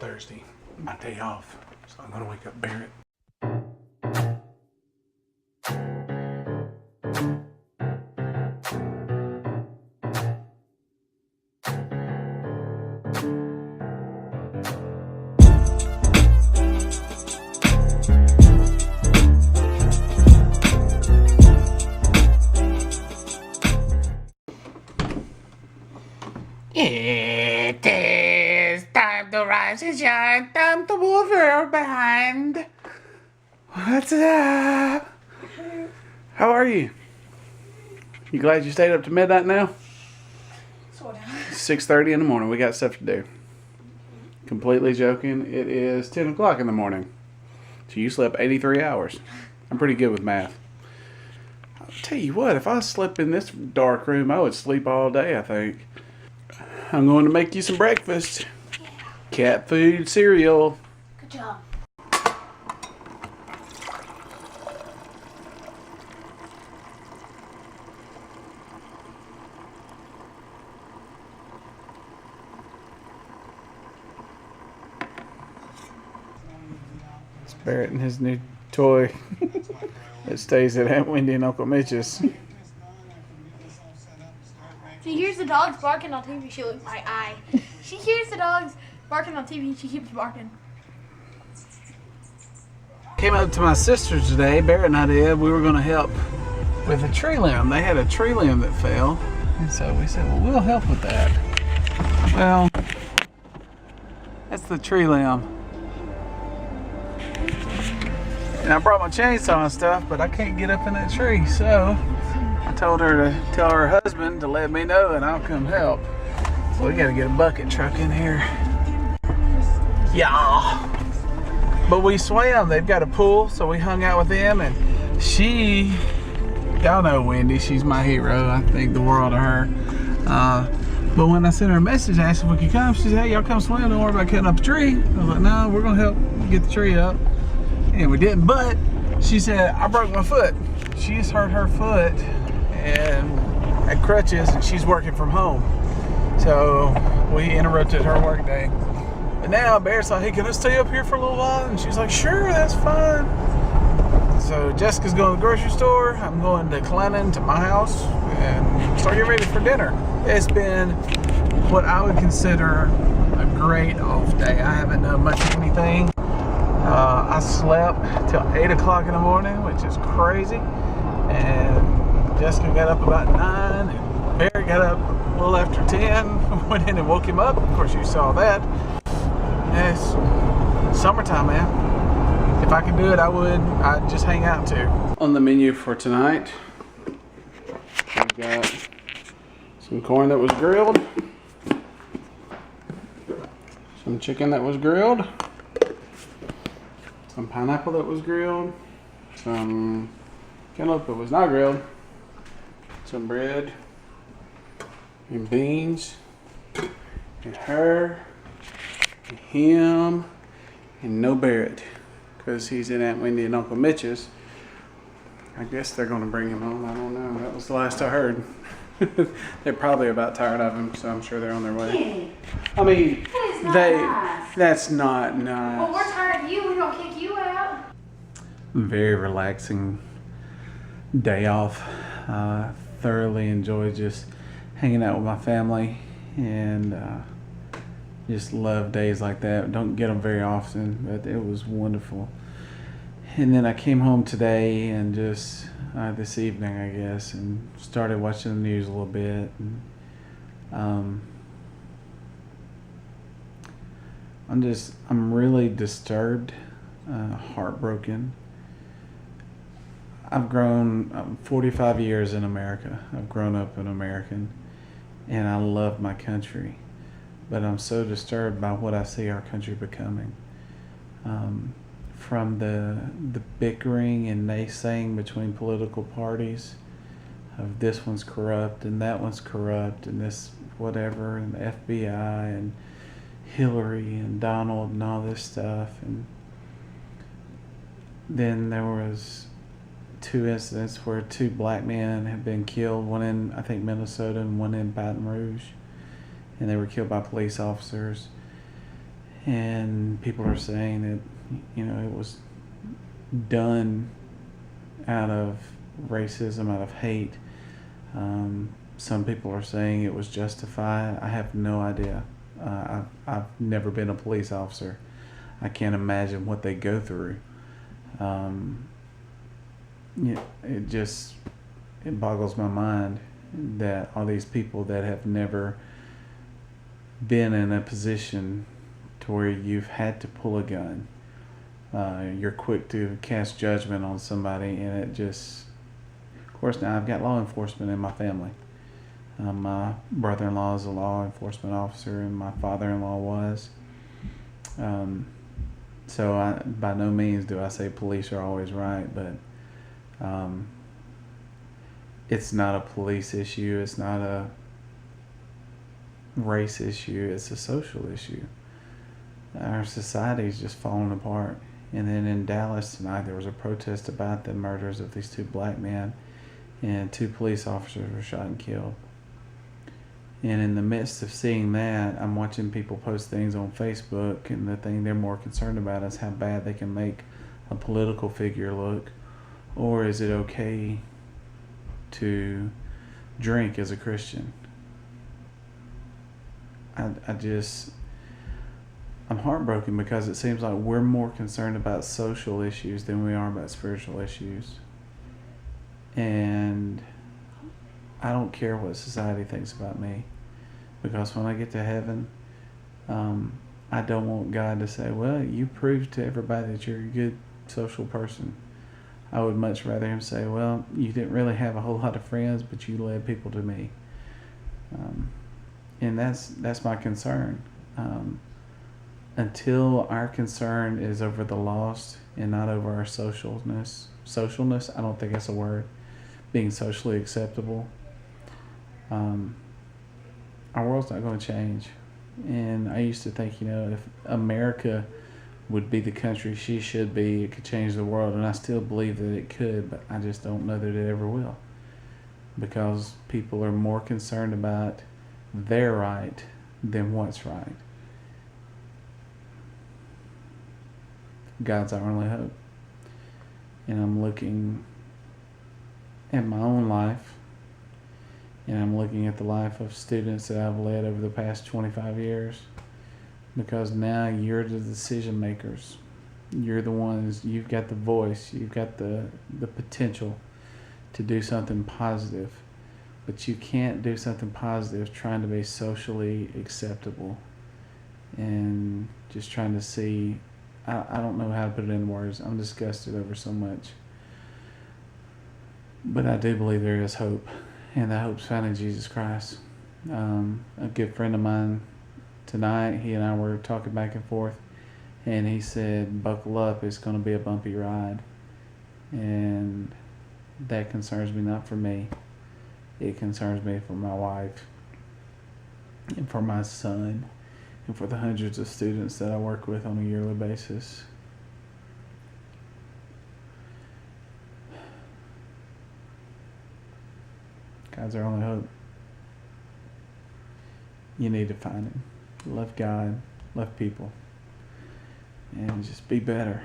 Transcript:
Thursday, my day off. So I'm gonna wake up Barrett. It is time to rise and shine, time to move her behind. What's up? How are you? You glad you stayed up to midnight now? Sort of. 6:30 in the morning. We got stuff to do. Completely joking. It is 10 o'clock in the morning. So you slept 83 hours. I'm pretty good with math. I'll tell you what, if I slept in this dark room, I would sleep all day, I think. I'm going to make you some breakfast. Yeah. Cat food cereal. Good job. It's Barrett and his new toy that stays at Aunt Wendy and Uncle Mitch's. She hears the dogs barking on TV. She looks my eye. She hears the dogs barking on TV. She keeps barking. Came up to my sister's today. Barrett and I did. We were going to help with a tree limb. They had a tree limb that fell. And so we said, well, we'll help with that. Well, that's the tree limb. And I brought my chainsaw and stuff, but I can't get up in that tree. So I told her to tell her husband to let me know and I'll come help. So we got to get a bucket truck in here. Yeah. But we swam. They've got a pool, so we hung out with them. And she, y'all know Wendy, she's my hero. I think the world of her. But when I sent her a message, I asked if we could come. She said, hey, y'all come swim. Don't worry about cutting up a tree. I was like, no, we're going to help get the tree up. And we didn't, but she said, I broke my foot. She's hurt her foot and had crutches, and she's working from home. So we interrupted her work day. But now Barrett's like, hey, can I stay up here for a little while? And she's like, sure, that's fine. So Jessica's going to the grocery store. I'm going to Clennon to my house and start getting ready for dinner. It's been what I would consider a great off day. I haven't done much of anything. I slept till 8 o'clock in the morning, which is crazy. And Jessica got up about 9, and Barry got up a little after 10, went in and woke him up. Of course, you saw that. And it's summertime, man. If I could do it, I would. I'd just hang out too. On the menu for tonight, we've got some corn that was grilled, some chicken that was grilled, some pineapple that was grilled, some cantaloupe that was not grilled, some bread, and beans, and her, and him, and no Barrett, because he's in Aunt Wendy and Uncle Mitch's. I guess they're going to bring him home. I don't know. That was the last I heard. They're probably about tired of him, so I'm sure they're on their way. I mean, that's not nice. Well, we're tired of you. We don't kick you out. Very relaxing day off. Thoroughly enjoy just hanging out with my family, and just love days like that. Don't get them very often, but it was wonderful. And then I came home today and just this evening, I guess, and started watching the news a little bit. And, I'm really disturbed, heartbroken. I'm 45 years in America. I've grown up an American, and I love my country. But I'm so disturbed by what I see our country becoming. From the bickering and naysaying between political parties of this one's corrupt and that one's corrupt and this whatever, and the FBI and Hillary and Donald and all this stuff. And then there was 2 incidents where 2 black men have been killed, one in, I think, Minnesota and one in Baton Rouge. And they were killed by police officers. And people are saying that, it was done out of racism, out of hate. Some people are saying it was justified. I have no idea. I've never been a police officer. I can't imagine what they go through. It boggles my mind that all these people that have never been in a position to where you've had to pull a gun, you're quick to cast judgment on somebody, and it just, of course, now I've got law enforcement in my family. My brother-in-law is a law enforcement officer, and my father-in-law was. So by no means do I say police are always right, but it's not a police issue. It's not a race issue. It's a social issue. Our society is just falling apart. And then in Dallas tonight, there was a protest about the murders of these 2 black men, and 2 police officers were shot and killed. And in the midst of seeing that, I'm watching people post things on Facebook, and the thing they're more concerned about is how bad they can make a political figure look. Or is it okay to drink as a Christian? I'm heartbroken because it seems like we're more concerned about social issues than we are about spiritual issues. And I don't care what society thinks about me, because when I get to heaven, I don't want God to say, well, you proved to everybody that you're a good social person. I would much rather him say, well, you didn't really have a whole lot of friends, but you led people to me. And that's my concern. Until our concern is over the lost and not over our socialness, I don't think that's a word, being socially acceptable, our world's not going to change. And I used to think, if America would be the country she should be, it could change the world. And I still believe that it could, but I just don't know that it ever will. Because people are more concerned about their right than what's right. God's our only hope. And I'm looking at my own life, and I'm looking at the life of students that I've led over the past 25 years, because now you're the decision makers. You're the ones, you've got the voice, you've got the potential to do something positive, but you can't do something positive trying to be socially acceptable and just trying to see, I don't know how to put it in words. I'm disgusted over so much. But I do believe there is hope, and that hope's found in Jesus Christ. A good friend of mine tonight, he and I were talking back and forth, and he said, buckle up, it's going to be a bumpy ride. And that concerns me, not for me. It concerns me for my wife and for my son and for the hundreds of students that I work with on a yearly basis. God's our only hope. You need to find him. Love God, love people, and just be better.